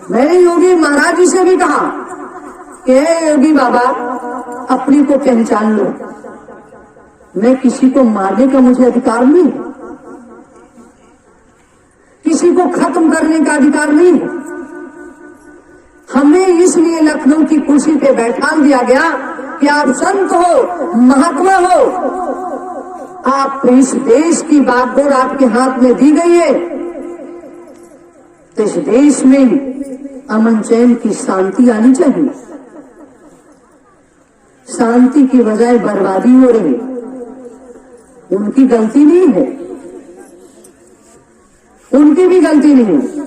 मैंने योगी महाराज जी से भी कहा कि हे योगी बाबा, अपनी को पहचान लो, मैं किसी को मारने का मुझे अधिकार नहीं, किसी को खत्म करने का अधिकार नहीं। हमें इसलिए लखनऊ की कुर्सी पे बैठा दिया गया कि आप संत हो, महात्मा हो, आप इस देश की बागडोर आपके हाथ में दी गई है, तो इस देश में अमन चैन की शांति आनी चाहिए। शांति की बजाय बर्बादी हो रही, उनकी गलती नहीं है, उनकी भी गलती नहीं है,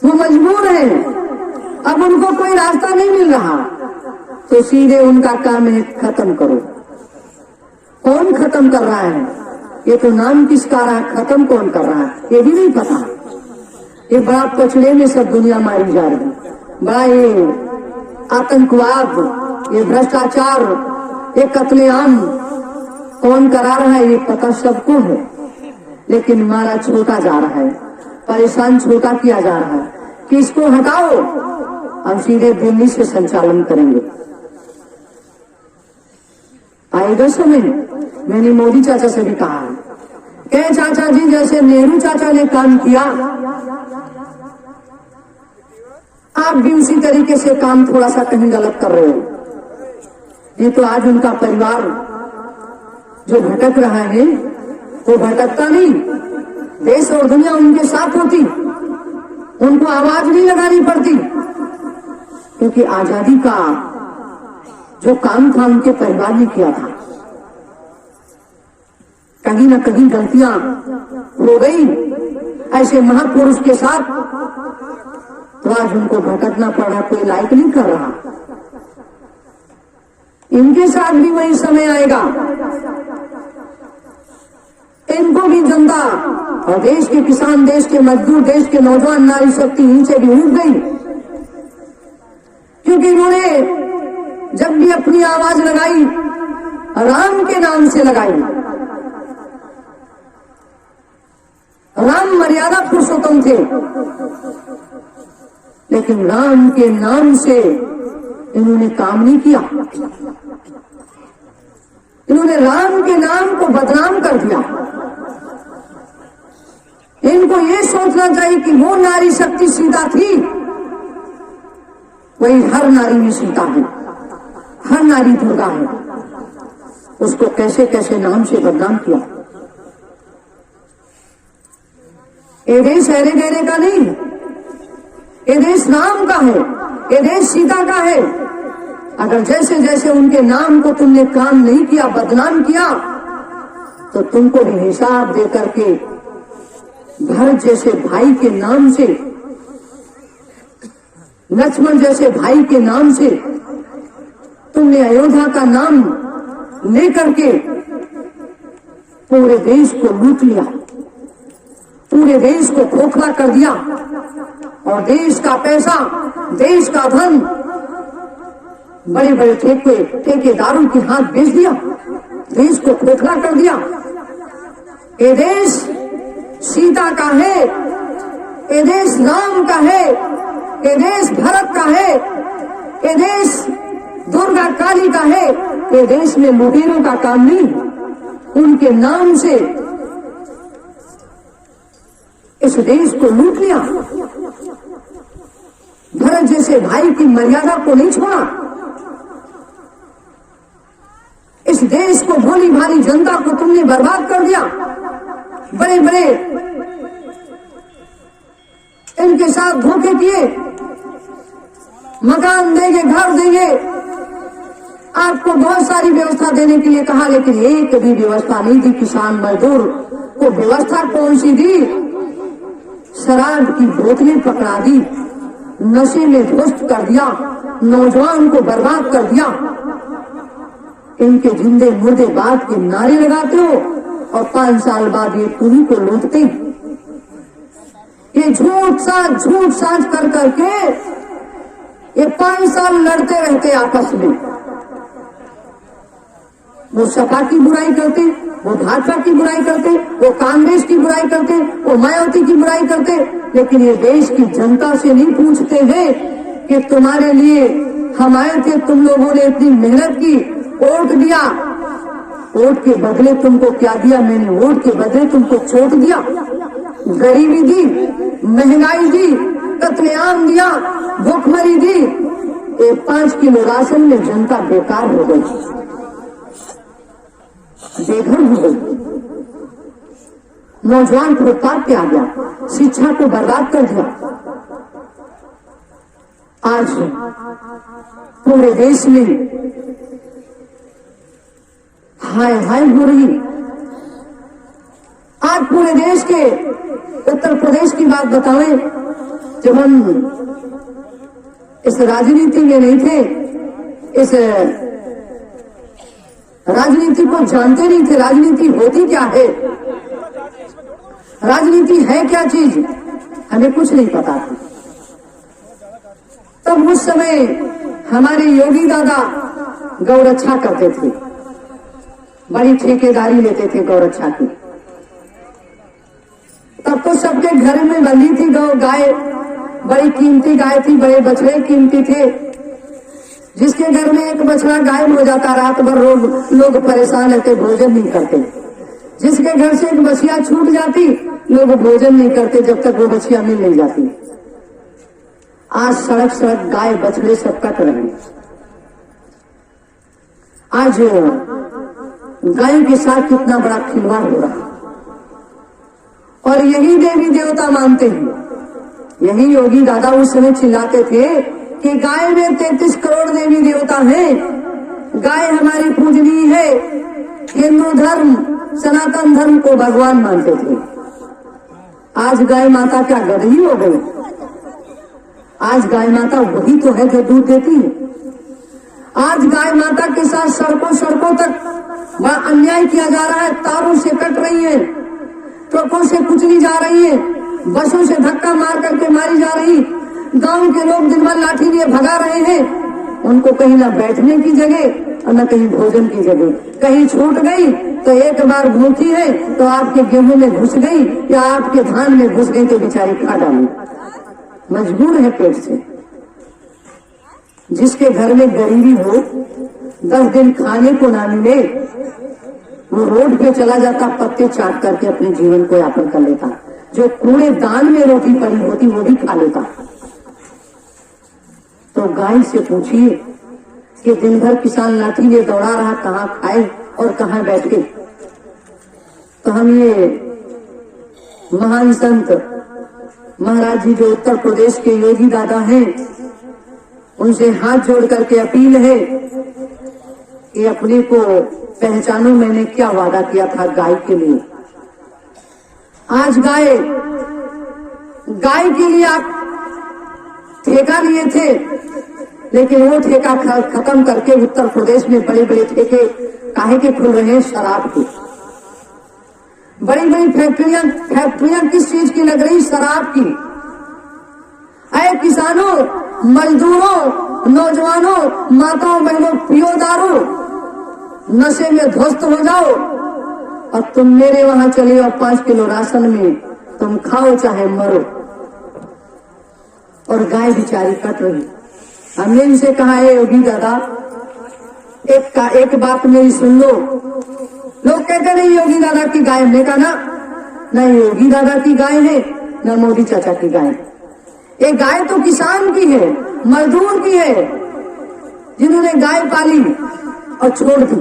वो मजबूर है। अब उनको कोई रास्ता नहीं मिल रहा तो सीधे उनका काम है खत्म करो। कौन खत्म कर रहा है? ये तो नाम किसका रहा, खत्म कौन कर रहा है ये भी नहीं पता। ये बड़ा पचड़े में सब दुनिया मारी जा रही, बड़ा ये आतंकवाद, ये भ्रष्टाचार, ये कत्लेआम कौन करा रहा है ये पता सबको है, लेकिन मारा छोटा जा रहा है, परेशान छोटा किया जा रहा है कि इसको हटाओ, हम सीधे दिल्ली से संचालन करेंगे। आएगा समय, मैंने मोदी चाचा से भी कहा है कि चाचा जी जैसे नेहरू चाचा ने काम किया, आप भी उसी तरीके से काम थोड़ा सा कहीं गलत कर रहे हो। ये तो आज उनका परिवार जो भटक रहा है वो भटकता नहीं, देश और दुनिया उनके साथ होती, उनको आवाज नहीं लगानी पड़ती, क्योंकि आजादी का जो काम था उनके परिवार ने किया था। कहीं ना कहीं गलतियां हो गई ऐसे महापुरुष के साथ, तो आज उनको भटकना पड़ा, कोई लाइक नहीं कर रहा। इनके साथ भी वही समय आएगा, इनको भी जनता और देश के किसान, देश के मजदूर, देश के नौजवान, नारी शक्ति इनसे भी उठ गई, क्योंकि इन्होंने जब भी अपनी आवाज लगाई राम के नाम से लगाई। राम मर्यादा पुरुषोत्तम थे, लेकिन राम के नाम से इन्होंने काम नहीं किया, इन्होंने राम के नाम को बदनाम कर दिया। इनको ये सोचना चाहिए कि वो नारी शक्ति सीता थी, वही हर नारी में सीता है, हर नारी दुर्गा है। उसको कैसे कैसे नाम से बदनाम किया। ये देश अरे गहरे का नहीं, ये देश राम का है, ये देश सीता का है। अगर जैसे जैसे उनके नाम को तुमने काम नहीं किया, बदनाम किया, तो तुमको भी हिसाब दे करके भरत जैसे भाई के नाम से, लक्ष्मण जैसे भाई के नाम से तुमने अयोध्या का नाम लेकर के पूरे देश को लूट लिया, पूरे देश को खोखला कर दिया, और देश का पैसा, देश का धन बड़े बड़े ठेकेदारों के हाथ बेच दिया, देश को खोखला कर दिया। ये देश सीता का है, ये देश राम का है, ये देश भरत का है, ये देश दुर्गा काली का है। ये देश में लुटेरों का काम नहीं, उनके नाम से इस देश को लूट लिया। भरत जैसे भाई की मर्यादा को नहीं छोड़ा, इस देश को, भोली भाली जनता को तुमने बर्बाद कर दिया। बड़े बड़े इनके साथ धोखे किए, मकान देंगे, घर देंगे, आपको बहुत सारी व्यवस्था देने के लिए कहा, लेकिन एक भी व्यवस्था नहीं दी। किसान मजदूर को व्यवस्था कौन सी दी? शराब की बोतलें पकड़ा दी, नशे में ध्वस्त कर दिया, नौजवान को बर्बाद कर दिया। इनके जिंदे मुर्दे बात के नारे लगाते हो और 5 साल बाद ये तुम्ही को लूटते। ये झूठ साझ कर करके ये 5 साल लड़ते रहते आपस में। वो सपा की बुराई करते, वो भाजपा की बुराई करते, वो कांग्रेस की बुराई करते, वो मायावती की बुराई करते, लेकिन ये देश की जनता से नहीं पूछते हैं कि तुम्हारे लिए हम आए थे, तुम लोगों ने इतनी मेहनत की, वोट दिया, वोट के बदले तुमको क्या दिया? मैंने वोट के बदले तुमको चोट दिया, गरीबी दी, महंगाई दी, कत्लेआम दिया, भूखमरी दी। 5 किलो राशन में जनता बेकार हो गई, बेघर हो गई, नौजवान फुटपाथ पे आ गया, शिक्षा को बर्बाद कर दिया। आज पूरे देश में हाय हाय हो रही। आज पूरे देश के उत्तर प्रदेश की बात बताएं, जब हम इस राजनीति में नहीं थे, इस राजनीति को जानते नहीं थे, राजनीति होती क्या है, राजनीति है क्या चीज, हमें कुछ नहीं पता था। तब उस समय हमारे योगी दादा गौरक्षा करते थे, बड़ी ठेकेदारी लेते थे गौरक्षा की। तब तो सबके घर में बंधी थी गाय, बड़ी कीमती गाय थी, बड़े बछड़े कीमती थे। जिसके घर में एक बछड़ा गायब हो जाता, रात भर लोग परेशान रहते, भोजन नहीं करते। जिसके घर से एक बछिया छूट जाती, लोग भोजन नहीं करते जब तक वो बछिया मिल नहीं जाती। आज सड़क सड़क गाय बछड़े सब कट रहे हैं। आज गाय के साथ कितना बड़ा खिलवाड़ हो रहा, और यही देवी देवता मानते हैं। यही योगी दादा उस समय चिल्लाते थे कि गाय में 33 करोड़ देवी देवता हैं, गाय हमारी पूजनीय है। हिंदू धर्म, सनातन धर्म को भगवान मानते थे। आज गाय माता क्या गधी हो गई? आज गाय माता वही तो है जो दूध देती है। आज गाय माता के साथ सड़कों सड़कों तक बड़ा अन्याय किया जा रहा है। तारों से कट रही है, ट्रकों से कुचली जा रही है, बसों से धक्का मार करके मारी जा रही। गांव के लोग दिन भर लाठी लिए भगा रहे हैं। उनको कहीं ना बैठने की जगह और न कहीं भोजन की जगह। कहीं छूट गई तो एक बार भूखी है तो आपके गेहूं में घुस गई या आपके धान में घुस गई तो बेचारी खा डाली, मजबूर है पेट से। जिसके घर में गरीबी हो, 10 दिन खाने को ना मिले, वो रोड पे चला जाता, पत्ते चाट करके अपने जीवन को यापन कर लेता। जो कूड़े दान में रोटी पड़ी होती वो भी खा लेता। तो गाय से पूछिए कि दिन भर किसान लाठी लिए दौड़ा रहा, कहाँ खाए और कहाँ बैठे। तो हम ये महान संत महाराज जी जो उत्तर प्रदेश के योगी दादा हैं, उनसे हाथ जोड़ करके अपील है कि अपने को पहचानो, मैंने क्या वादा किया था गाय के लिए। आज गाय के लिए आप ठेका लिए थे, लेकिन वो ठेका खत्म करके उत्तर प्रदेश में बड़े बड़े ठेके काहे के खुल रहे हैं? शराब के। बड़ी बड़ी फैक्ट्रियां किस चीज की लग रही? शराब की। अरे किसानों, मजदूरों, नौजवानों, माताओं बहनों, पियो दारू, नशे में ध्वस्त हो जाओ और तुम मेरे वहां चले और 5 किलो राशन में तुम खाओ चाहे मरो। और गाय बेचारी कट रही। हमने इनसे कहा है योगी दादा, एक बात मेरी सुन लो। लोग कहते नहीं योगी दादा की गाय, हमने कहा ना, न योगी दादा की गाय है न मोदी चाचा की गाय। ये गाय तो किसान की है, मजदूर की है, जिन्होंने गाय पाली और छोड़ दी।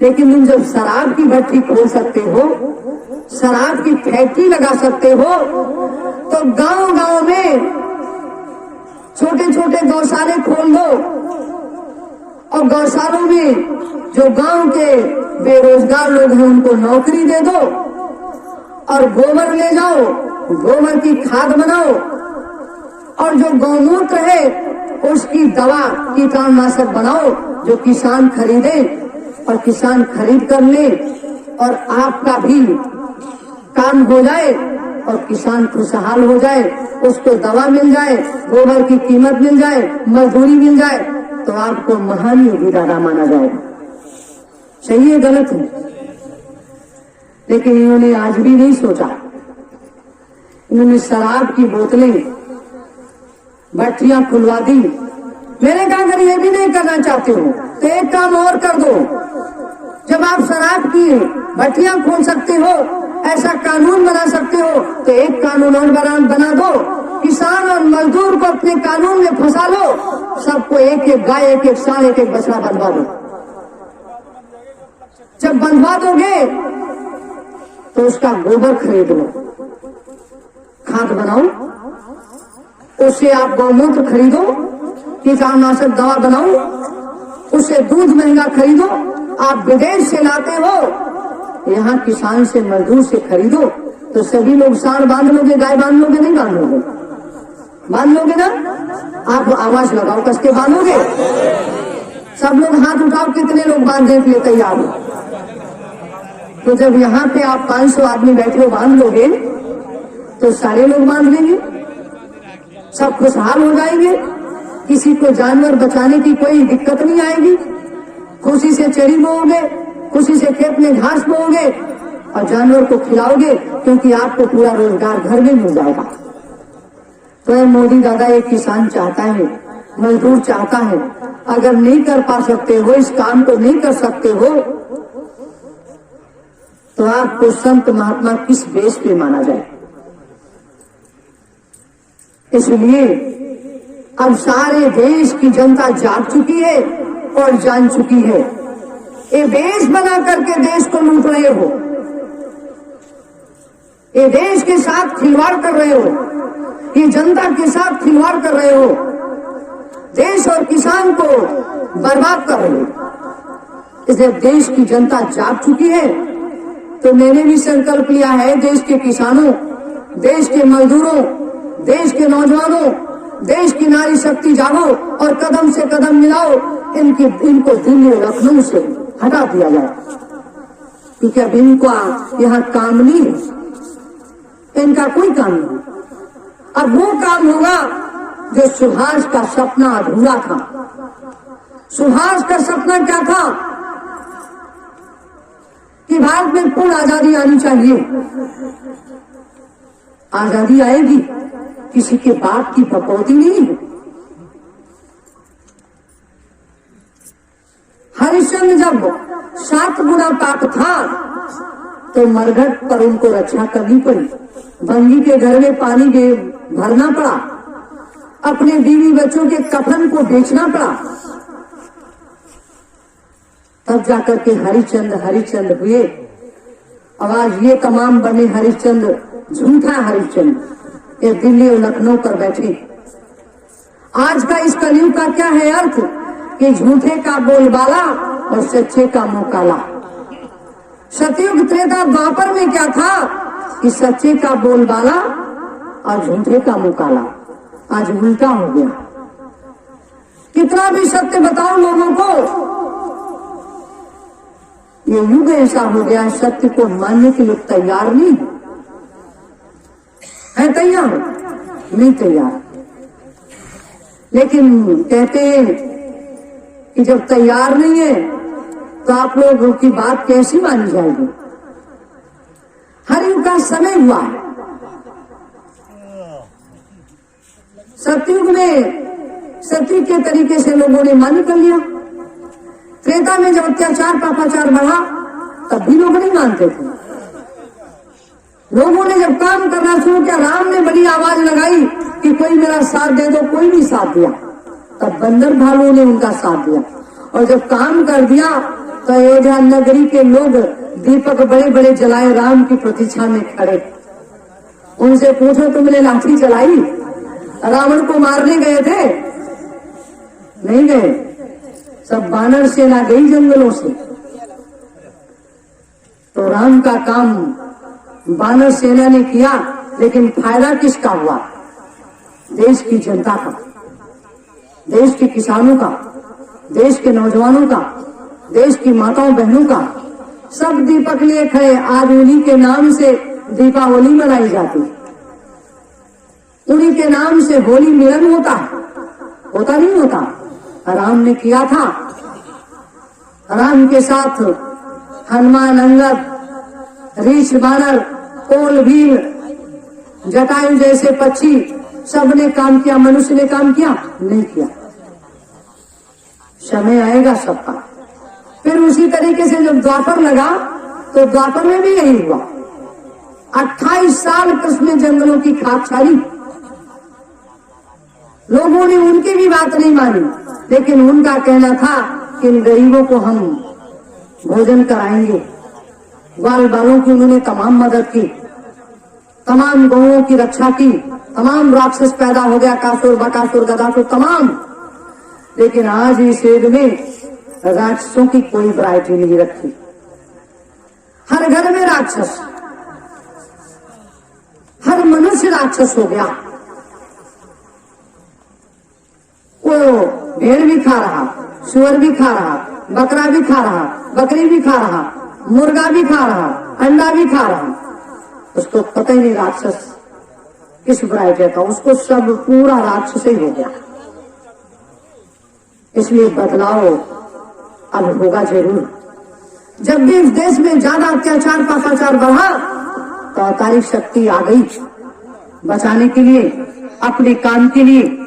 लेकिन तुम जब शराब की भट्टी खोल सकते हो, शराब की फैक्ट्री लगा सकते हो, तो गांव गांव में छोटे छोटे गौशाले खोल दो और गौशालों में जो गांव के बेरोजगार लोग हैं उनको नौकरी दे दो और गोबर ले जाओ, गोबर की खाद बनाओ और जो गौमूत्र है उसकी दवा कीटनाशक बनाओ, जो किसान खरीदे और किसान खरीद कर ले और आपका भी काम हो जाए और किसान खुशहाल हो जाए, उसको दवा मिल जाए, गोबर की कीमत मिल जाए, मजदूरी मिल जाए, तो आपको महान योगी दादा माना जाएगा। सही है गलत है? लेकिन इन्होंने आज भी नहीं सोचा। इन्होंने शराब की बोतलें, भट्टियां खुलवा दी। मैंने कहा अगर ये भी नहीं करना चाहते हो तो एक काम और कर दो। जब आप शराब की भट्टियां खोल सकते हो, ऐसा कानून बना सकते हो, तो एक कानून और बना दो, किसान और मजदूर को अपने कानून में फंसा लो, सबको एक एक गाय, एक एक सांड, एक एक बछड़ा बंधवा दो। जब बंधवा दोगे तो उसका गोबर खरीद लो, खाद बनाओ, उससे आप गौमूत्र खरीदो, कीटनाशक दवा बनाओ, उससे दूध महंगा खरीदो। आप विदेश से लाते हो, यहाँ किसान से, मजदूर से खरीदो, तो सभी लोग सांड बांध लोगे, गाय बांध लोगे, नहीं बांध लोगे? बांध लोगे ना? आप आवाज लगाओ, कसके बांधोगे? सब लोग हाथ उठाओ, कितने लोग बांधने के लिए तैयार हो? तो जब यहाँ पे आप 500 आदमी बैठे हो, बांध लोगे तो सारे लोग बांध लेंगे, सब खुशहाल हो जाएंगे, किसी को जानवर बचाने की कोई दिक्कत नहीं आएगी। खुशी से चरी बोओगे, खुशी से खेत में घास बोओगे और जानवर को खिलाओगे, क्योंकि आपको पूरा रोजगार घर में मिल जाएगा। तो मोदी दादा, एक किसान चाहता है, मजदूर चाहता है, अगर नहीं कर पा सकते हो, इस काम को नहीं कर सकते हो, तो आपको संत महात्मा किस बेस पे माना जाए? इसलिए अब सारे देश की जनता जाग चुकी है और जान चुकी है। ये देश बना करके देश को लूट रहे हो, ये देश के साथ खिलवाड़ कर रहे हो, ये जनता के साथ खिलवाड़ कर रहे हो, देश और किसान को बर्बाद कर रहे हो। इसलिए देश की जनता जाग चुकी है। तो मैंने भी संकल्प लिया है, देश के किसानों, देश के मजदूरों, देश के नौजवानों, देश की नारी शक्ति जागो और कदम से कदम मिलाओ, इनको दिल्ली लखनऊ से हटा दिया जाए, क्योंकि अब इनका यहाँ काम नहीं है, इनका कोई काम नहीं। अब वो काम होगा जो सुभाष का सपना अधूरा था। सुभाष का सपना क्या था? कि भारत में पूर्ण आजादी आनी चाहिए। आजादी आएगी, किसी के बाप की बकौती नहीं है। हरिश्चंद्र जब 7 गुना पाप था तो मरघट पर उनको रक्षा करनी पड़ी, बंगी के घर में पानी भरना पड़ा, अपने बीवी बच्चों के कफन को बेचना पड़ा, तब जाकर के हरिश्चंद्र हुए। अब आज ये तमाम बने हरिश्चंद्र झूठा हरिश्चंद्र ये दिल्ली और लखनऊ पर बैठे। आज का इस कलयुग का क्या है अर्थ? कि झूठे का बोलबाला और सच्चे का मुंह काला। सतयुग त्रेता द्वापर में क्या था? कि सच्चे का बोलबाला और झूठे का मुंह काला। आज उल्टा हो गया। कितना भी सत्य बताओ लोगों को, ये युग ऐसा हो गया, सत्य को मानने के लिए तैयार नहीं है। तैयार नहीं तैयार, लेकिन कहते हैं कि जब तैयार नहीं है तो आप लोगों की बात कैसी मानी जाएगी? हर युग का समय हुआ है। सतयुग में सत्य के तरीके से लोगों ने मान्य कर लिया। त्रेता में जब अत्याचार पापाचार बढ़ा तब भी लोग नहीं मानते थे। लोगों ने जब काम करना शुरू किया, राम ने बड़ी आवाज लगाई कि कोई मेरा साथ दे दो, कोई नहीं साथ दिया। तब बंदर भालुओं ने उनका साथ दिया, और जब काम कर दिया तो अयोध्या नगरी के लोग दीपक बड़े बड़े जलाए राम की प्रतीक्षा में खड़े। उनसे पूछो तुमने लाठी चलाई, रावण को मारने गए थे? नहीं गए, सब बानर सेना गई जंगलों से। तो राम का काम बानर सेना ने किया, लेकिन फायदा किसका हुआ? देश की जनता का, देश के किसानों का, देश के नौजवानों का, देश की माताओं बहनों का। सब दीपक लिए खड़े। आज उन्हीं के नाम से दीपावली मनाई जाती, उन्हीं के नाम से होली मिलन होता है। होता नहीं होता? राम ने किया था। राम के साथ हनुमान, अंगद, रीछ, बानर, कोल, भील, जटायु जैसे पक्षी, सबने काम किया। मनुष्य ने काम किया नहीं किया। समय आएगा सबका। फिर उसी तरीके से जब द्वापर लगा तो द्वापर में भी यही हुआ। 28 साल कृष्ण ने जंगलों की खाक छाड़ी। लोगों ने उनकी भी बात नहीं मानी, लेकिन उनका कहना था कि इन गरीबों को हम भोजन कराएंगे। ग्वाल बालों की उन्होंने तमाम मदद की, तमाम गौओं की रक्षा की, तमाम राक्षस पैदा हो गया, कासुर, बकासुर, गदासुर, तमाम। लेकिन आज इस युग में राक्षसों की कोई वैरायटी नहीं रखी। हर घर में राक्षस, हर मनुष्य राक्षस हो गया। वो भेड़ भी खा रहा, सुअर भी खा रहा, बकरा भी खा रहा, बकरी भी खा रहा, मुर्गा भी खा रहा, अंडा भी खा रहा। उसको पता ही नहीं राक्षस किस वैरायटी का, उसको सब पूरा राक्षस ही हो गया। इसलिए बदलाव अब होगा जरूर। जब भी इस देश में ज्यादा अत्याचार पापाचार बढ़ा तो अवतारी शक्ति आ गई बचाने के लिए, अपने काम के लिए।